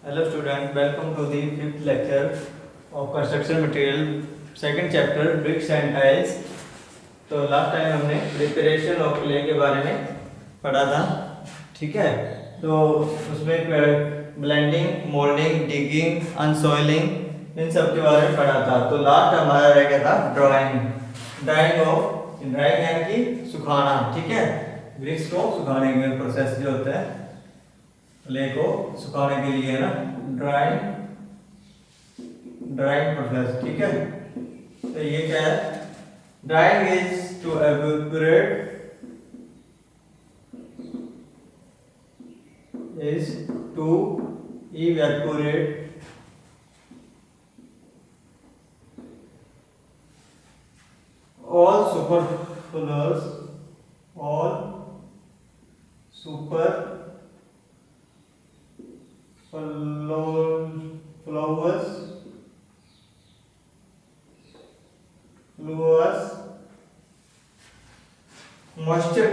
Hello student, welcome to the fifth lecture of construction material, second chapter bricks and tiles. तो last time हमने preparation of clay के बारे में पढ़ा था, ठीक है। तो उसमें ब्लेंडिंग, मोल्डिंग, डिगिंग, अनसॉइलिंग इन सब के बारे में पढ़ा था। तो लास्ट हमारा रह गया था ड्राइंग यानी कि सुखाना, ठीक है। ब्रिक्स को सुखाने के प्रोसेस जो होता है क्ले को सुखाने के लिए है ना, ड्राइंग प्रोसेस, ठीक है। तो ये क्या है, drying is to evaporate all superfluous fluous moisture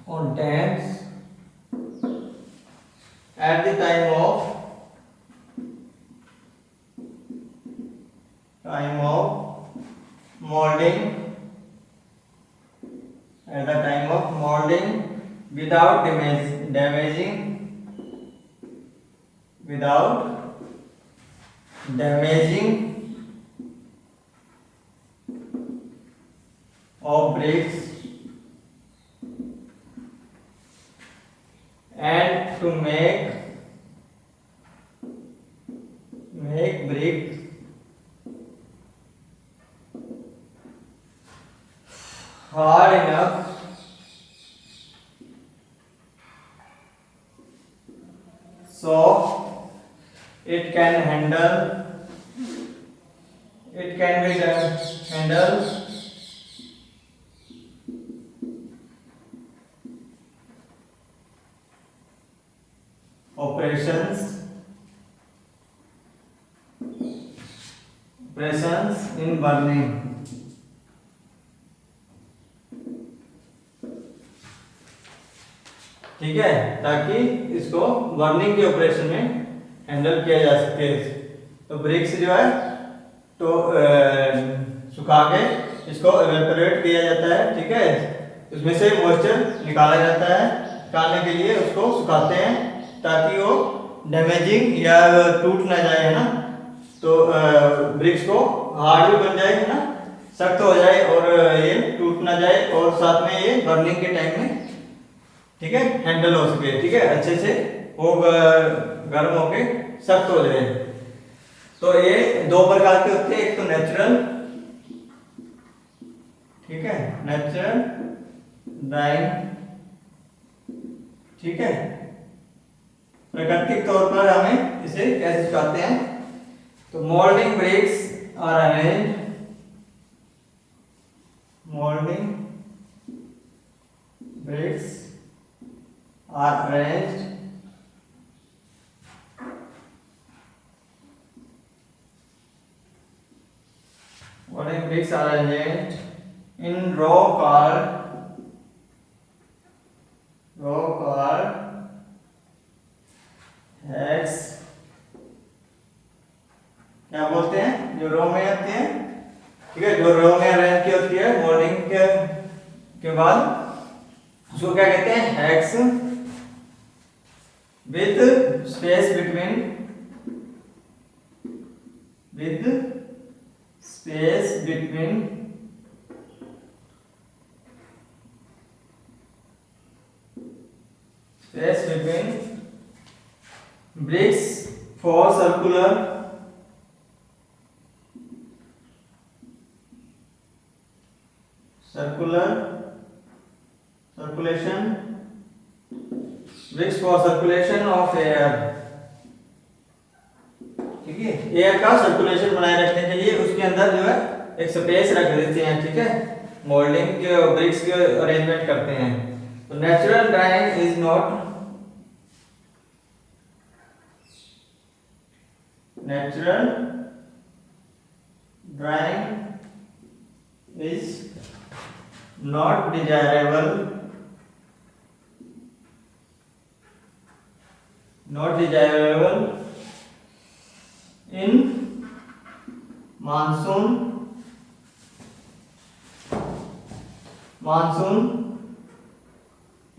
contents at the time of molding, at the time of molding without damaging of bricks, and to make brick hard enough so it can handle operations in burning, ठीक है, ताकि इसको burning के operation में handle किया जा सके। तो ब्रिक्स जो है तो सुखा के इसको एवेपोरेट किया जाता है, ठीक है। उसमें से मॉइस्चर निकाला जाता है, निकालने के लिए उसको सुखाते हैं ताकि वो डैमेजिंग या टूट ना जाए, है ना। तो ब्रिक्स को हार्ड भी बन जाए, है ना, सख्त हो जाए और ये टूट ना जाए, और साथ में ये बर्निंग के टाइम में, ठीक है, हैंडल हो सके, ठीक है, अच्छे से वो गर्म होके सख्त हो जाए। तो ये दो प्रकार के होते हैं, एक तो नेचुरल, ठीक है, नेचुरल ड्राइंग, ठीक है। प्राकृतिक तौर पर हमें इसे कैसे सुखाते हैं, तो moulding bricks are arranged in row called heads, क्या बोलते हैं, जो रो में आते हैं, ठीक है, जो रो में अरेंज की होती है मोल्डिंग के बाद, उसको क्या कहते हैं, hex, with space between bricks for circulation of air, ठीक है। एयर का सर्कुलेशन बनाए रखने के लिए उसके अंदर जो है एक स्पेस रख देते हैं, ठीक है, मोल्डिंग के ब्रिक्स के अरेंजमेंट करते हैं। तो natural drying is not natural drying is not desirable not desirable in monsoon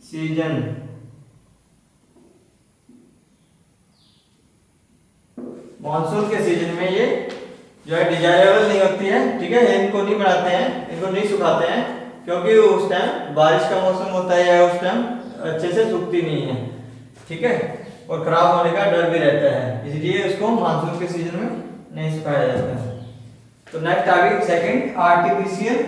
season. Monsoon के सीजन में ये जो है डिजायरेबल नहीं होती है, ठीक है। इनको नहीं बनाते हैं, इनको नहीं सुखाते हैं, क्योंकि उस टाइम बारिश का मौसम होता है या उस टाइम अच्छे से सूखती नहीं है, ठीक है, और खराब होने का डर भी रहता है, इसलिए उसको मानसून के सीजन में नहीं सुखाया जाता है। तो नेक्स्ट आगे सेकंड आर्टिफिशियल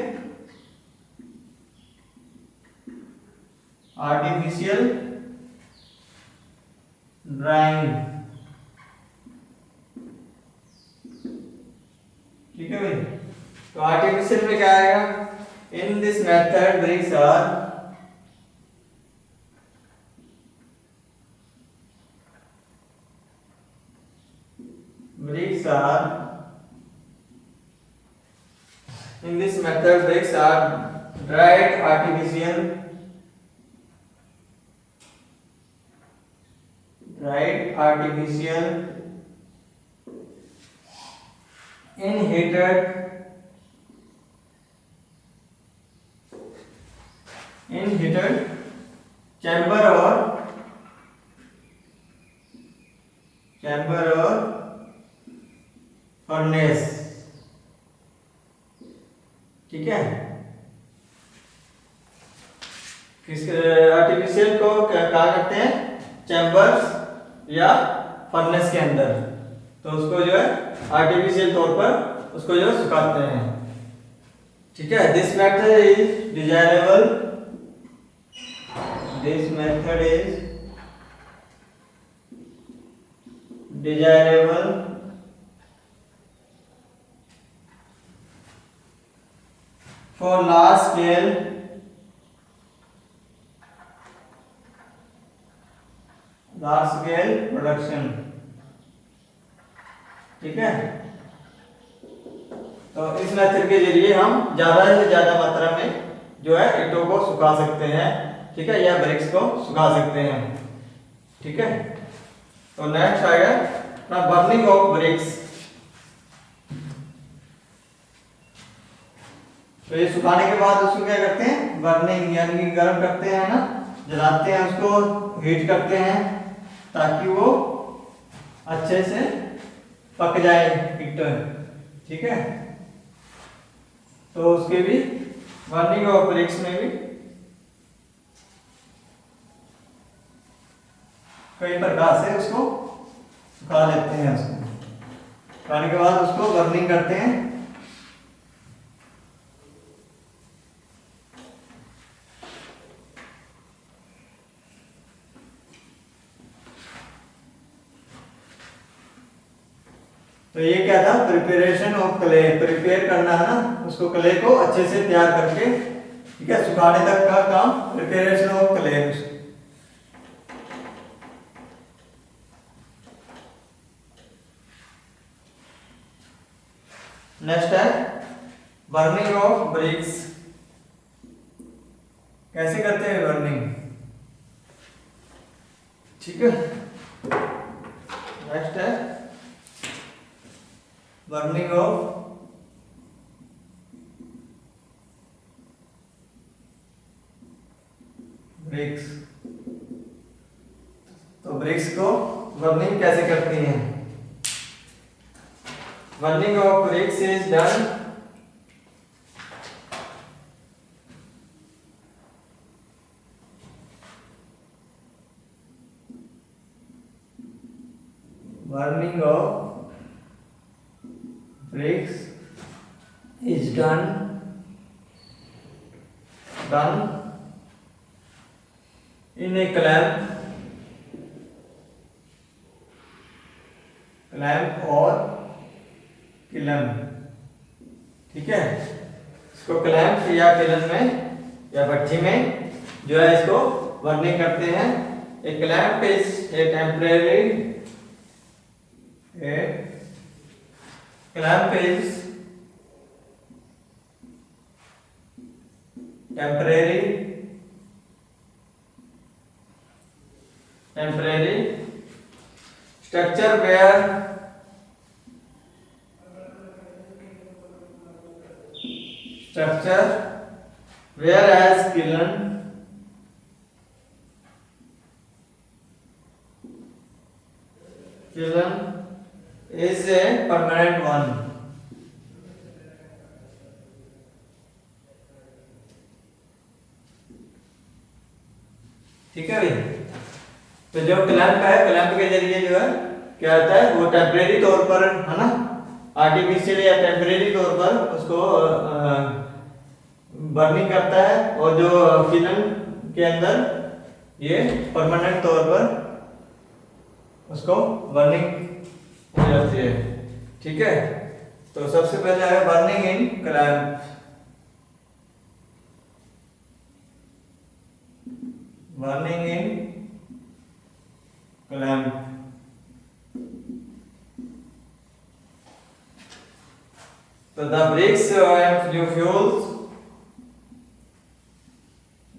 ड्राइंग, ठीक है भाई। तो आर्टिफिशियल में क्या आएगा, in this method bricks are dried artificial in heated chamber or furnace, ठीक है। किस आर्टिफिशियल को कहा करते हैं, चैम्बर्स या फर्नेस के अंदर, तो उसको जो है आर्टिफिशियल तौर पर उसको जो सुखाते हैं, ठीक है। This method is desirable, for large scale production, ठीक है। तो इस मेथड के जरिए हम ज्यादा से ज्यादा मात्रा में जो है ईंटों को सुखा सकते हैं, ठीक है, या ब्रिक्स को सुखा सकते हैं, ठीक है। तो नेक्स्ट आएगा अपना बर्निंग ऑफ ब्रिक्स। तो ये सुखाने के बाद उसको क्या करते हैं, बर्निंग यानी कि गर्म करते हैं ना, जलाते हैं, उसको हीट करते हैं ताकि वो अच्छे से पक जाए ईंट, ठीक है। तो उसके भी बर्निंग ऑफ ब्रिक्स में भी कई प्रकार से उसको सुखा लेते हैं, उसको सुखाने के बाद उसको बर्निंग करते हैं। तो ये क्या था, प्रिपरेशन ऑफ क्ले, प्रिपेयर करना है ना, उसको क्ले को अच्छे से तैयार करके, ठीक है, सुखाने तक का काम प्रिपरेशन ऑफ क्ले। नेक्स्ट है बर्निंग ऑफ ब्रिक्स। कैसे करते हैं बर्निंग, ठीक है। नेक्स्ट है बर्निंग ऑफ ब्रिक्स। तो ब्रिक्स को बर्निंग कैसे करती हैं, burning of bricks is done burning of bricks is done in a clamp और किलन, ठीक है। इसको क्लैंप या किलन में या भट्ठी में जो है इसको बर्निंग करते हैं। A clamp is a temporary structure whereas kiln is a permanent one. ठीक है भाई। तो जो क्लैंप है, क्लैंप के जरिए जो है क्या होता है, वो टेम्परेरी तौर पर, है ना, आर्टिफिशियल या टेम्परेरी तौर पर उसको बर्निंग करता है, और जो किलन के अंदर ये परमानेंट तौर पर उसको बर्निंग हो जाती है। ठीक है, तो सबसे पहले है burning in clamp. Burning in clamp. So the bricks and fuels,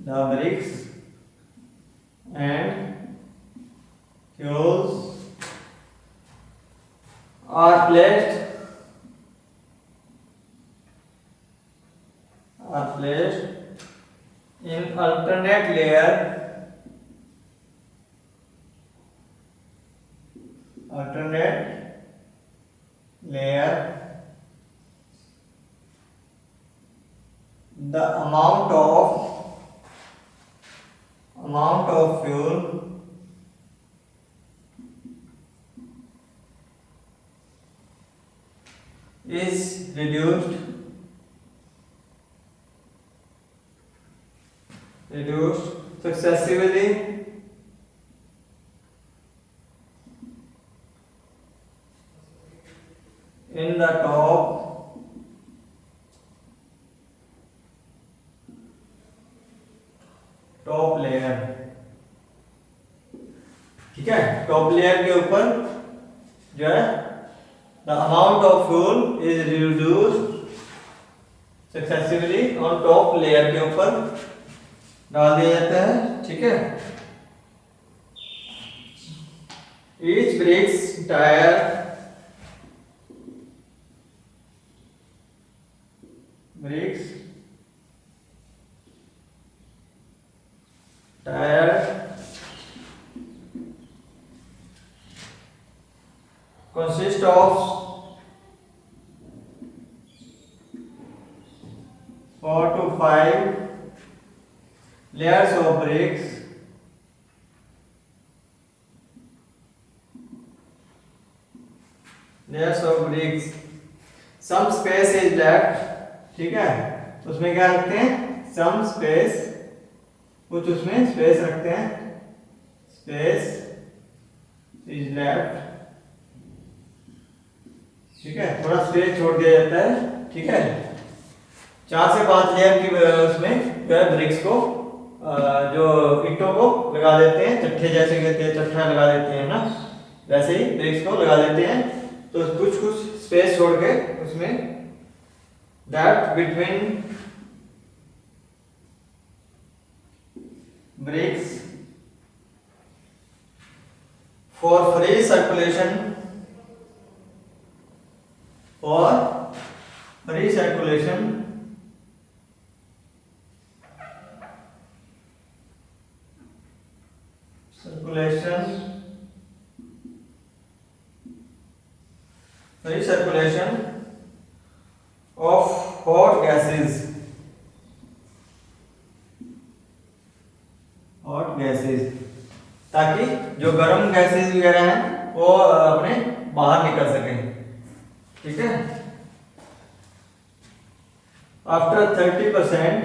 the bricks and fuels are placed in alternate layer the amount of fuel is reduced successively in the top layer. ठीक है, top layer के ऊपर जो है the amount of fuel is reduced successively on top layer के ऊपर डाल दिया जाता है। ठीक है, each bricks tier consist of 4 to 5 layers of bricks some space is left। ठीक है, उसमें क्या रखते हैं, some space, कुछ उसमें स्पेस रखते हैं, स्पेस इज लेफ्ट। ठीक है, थोड़ा स्पेस छोड़ दिया जाता है। ठीक है, 4 से 5 लेयर की उसमें जो है ब्रिक्स को जो ईंटों को लगा देते हैं, चट्टे जैसे कहते हैं, चट्टा लगा देते हैं ना, वैसे ही ब्रिक्स को लगा देते हैं। तो कुछ स्पेस छोड़ के उसमें that between bricks for free circulation of hot gases ताकि जो गर्म गैसेस वगैरह हैं वो अपने बाहर निकल सकें। ठीक है, after 30%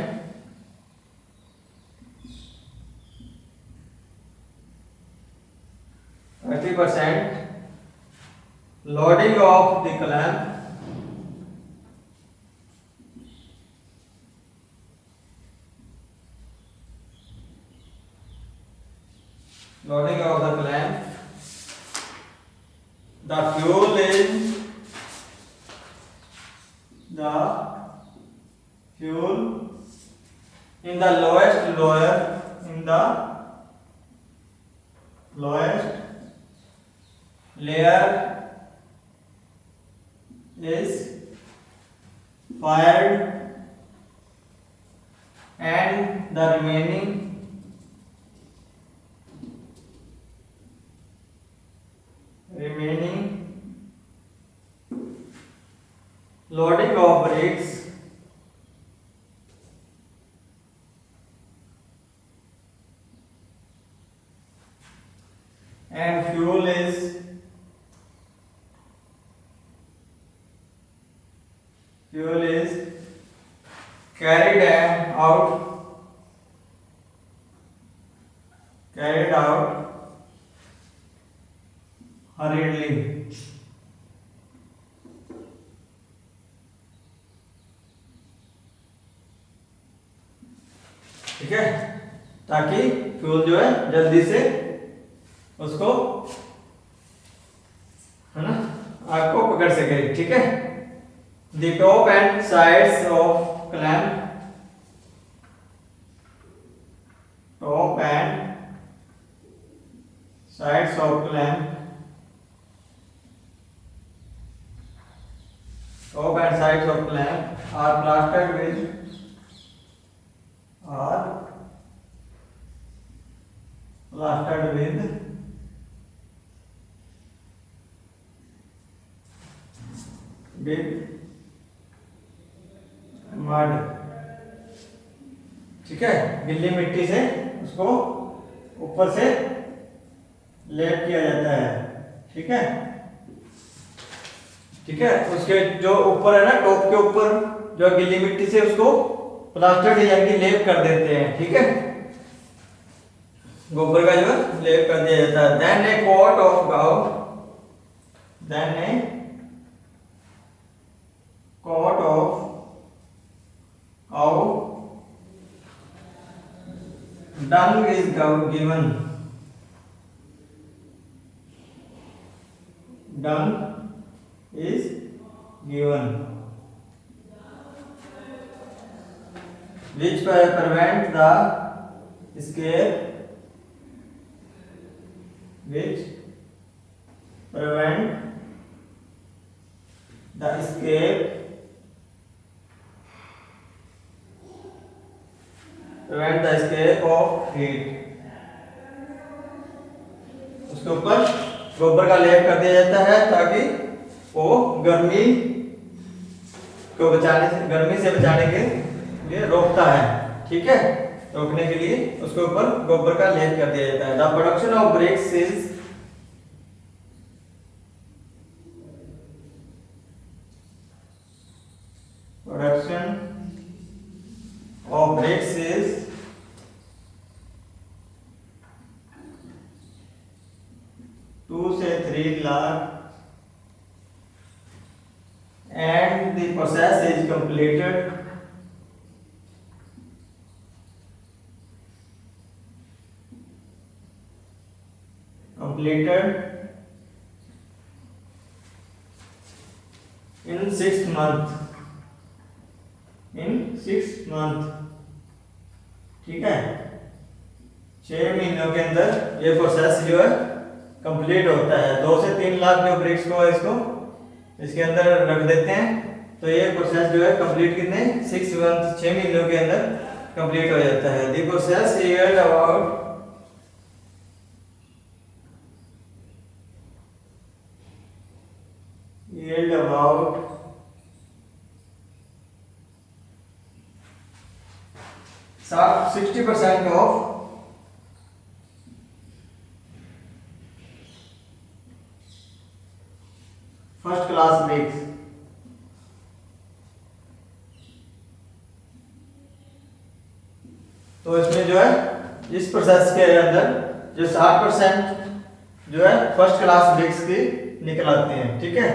loading of the clamp the fuel in the lowest layer is fired and the remaining loading of bricks and fuel is carried out hurriedly. ठीक है, ताकि फ्यूल जो है जल्दी से उसको, है ना, आग को पकड़ सके। ठीक है, the top and sides of clamp, top and sides of clamp, top and sides of clamp are plastered with mud. ठीक है, गिल्ली मिट्टी से उसको ऊपर से लेप किया जाता है। ठीक है, ठीक है, उसके जो ऊपर है ना, टॉप के ऊपर जो गिल्ली मिट्टी से उसको प्लास्टर यानी कि लेप कर देते हैं। ठीक है, गोबर का जो है लेप कर दिया जाता है। Then a coat of cow, then a coat of cow dung is given, dung is given which prevent the escape, which prevent the escape of heat। उसके ऊपर गोबर का लेप कर दिया जाता है ताकि वो गर्मी से बचाने के लिए रोकता है। ठीक है, रोकने के लिए उसके ऊपर गोबर का लेप कर दिया जाता है। The production of bricks is two से 3 lakh and the process is completed in 6 month, ठीक है, 6 महीनों के अंदर ये प्रोसेस जो है कंप्लीट होता है। 2 से 3 लाख जो ब्रिक्स को इसको इसके अंदर रख देते हैं, तो ये प्रोसेस जो है कंप्लीट कितने 6 महीनों के अंदर कंप्लीट हो जाता है। The process yield about 60% of first class BRICS. तो इसमें जो है इस प्रोसेस के अंदर जो 60% जो है फर्स्ट क्लास ब्रिक्स की निकल आती हैं। ठीक है,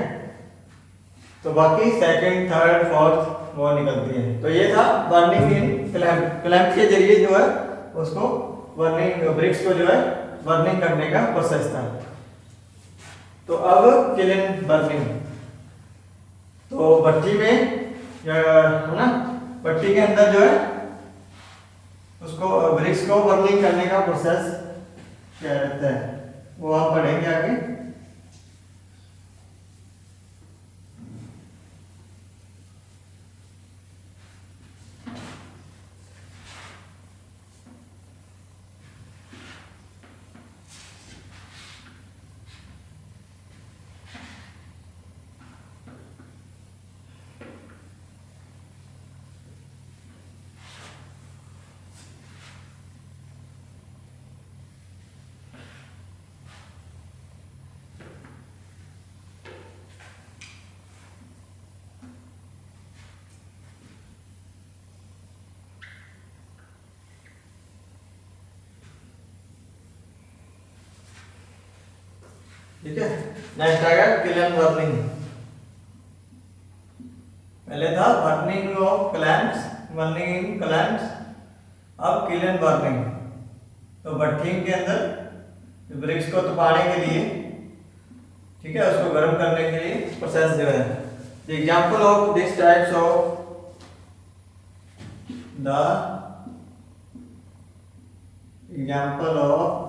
तो बाकी सेकंड, थर्ड, फोर्थ वो निकलती हैं। तो ये था बर्निंग इन क्लैंप के जरिए जो है उसको ब्रिक्स को जो है बर्निंग करने का प्रोसेस था। तो अब किलिन बर्निंग, तो भट्टी में है ना, भट्टी के अंदर जो है उसको ब्रिक्स को बर्निंग करने का प्रोसेस क्या रहता है वो हम पढ़ेंगे आगे। ठीक है। नेक्स्ट आएगा किलन बर्निंग। पहले था burning of clamps, burning in clamps, अब किलन बर्निंग। तो भट्ठी के अंदर ब्रिक्स को तपाने के लिए, ठीक है, उसको गर्म करने के लिए प्रोसेस जो है। The example of this types of the example of,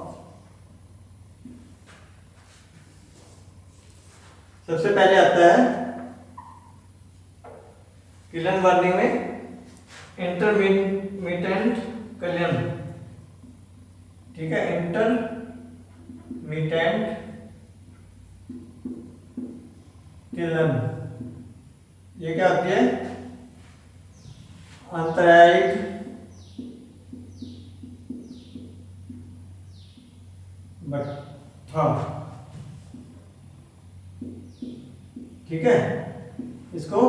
सबसे पहले आता है किलन बर्निंग में इंटरमीडिएट किलन, ठीक है, इंटरमीडिएट किलन। ये क्या होती है? अंतरायिक भट्ठा, ठीक है, इसको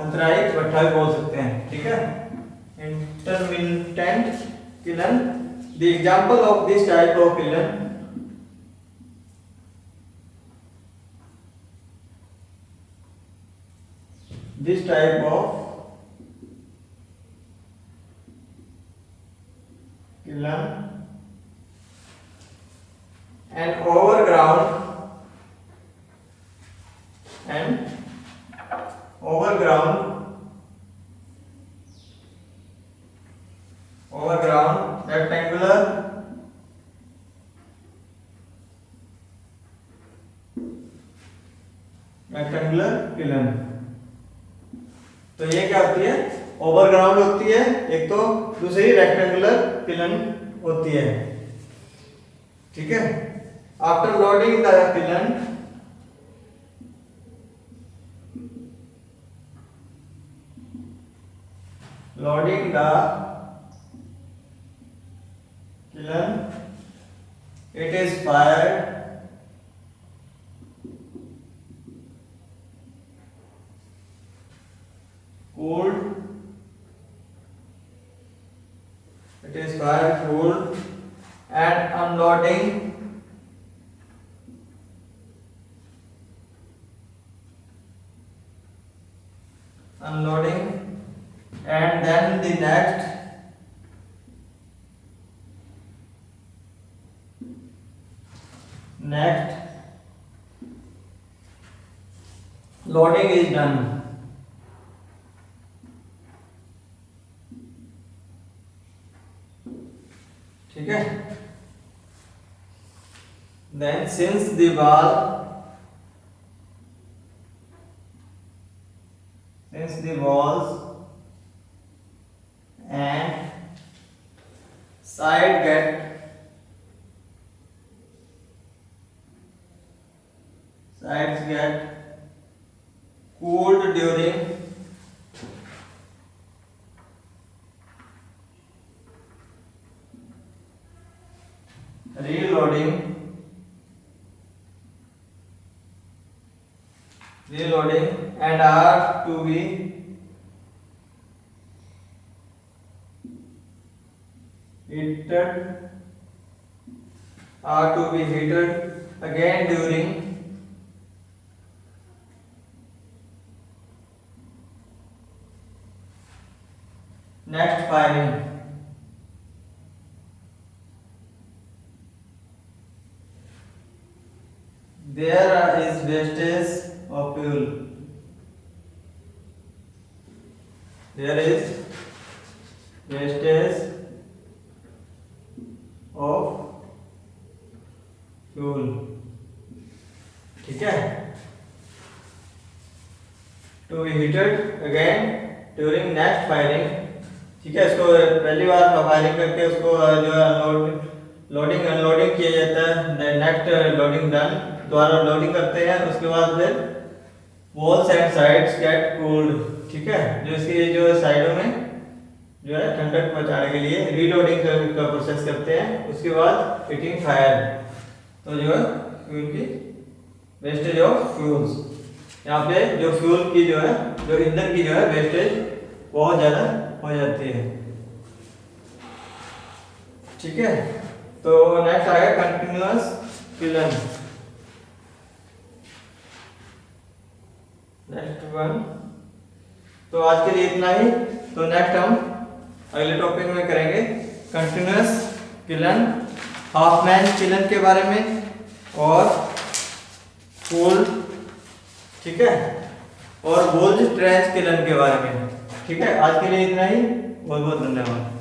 अंतरायिक भट्ठा भी बोल सकते हैं, ठीक है, intermittent kiln. The example of this type of kiln, this type of kiln and overground rectangular kiln। तो ये क्या होती है? ओवरग्राउंड होती है एक, तो दूसरी रेक्टेंगुलर किलन होती है, ठीक है। After loading the kiln, loading the kiln, it is fired cooled, it is fired cooled and unloading and then the next loading is done, ठीक है। Then since the walls and sides get cooled during reloading and are to be heated again during next firing। There is wastage of fuel, there is wastage of fuel, ठीक है। To be heated again during next firing, ठीक है। इसको पहली बार firing करके उसको जो है लोडिंग अनलोडिंग किया जाता है, नेक्स्ट लोडिंग डन, दोबारा लोडिंग करते हैं, उसके बाद फिर walls and sides get cooled, ठीक है, जो इसकी जो साइडों में जो है ठंडक पहुंचाने के लिए रीलोडिंग का प्रोसेस करते हैं। उसके बाद हीटिंग फायर, तो जो है फ्यूल की वेस्टेज ऑफ फ्यूल्स, यहाँ पे जो फ्यूल की जो है, जो ईंधन की जो है वेस्टेज बहुत ज़्यादा हो जाती है, ठीक है। तो नेक्स्ट आएगा कंटिन्यूअस किलन। Next one. तो आज के लिए इतना ही। तो नेक्स्ट हम अगले टॉपिक में करेंगे continuous kiln, half man kiln के बारे में और पूल, ठीक है, और बोल्ज ट्रेंच किलन के बारे में। ठीक है, आज के लिए इतना ही। बहुत बहुत धन्यवाद।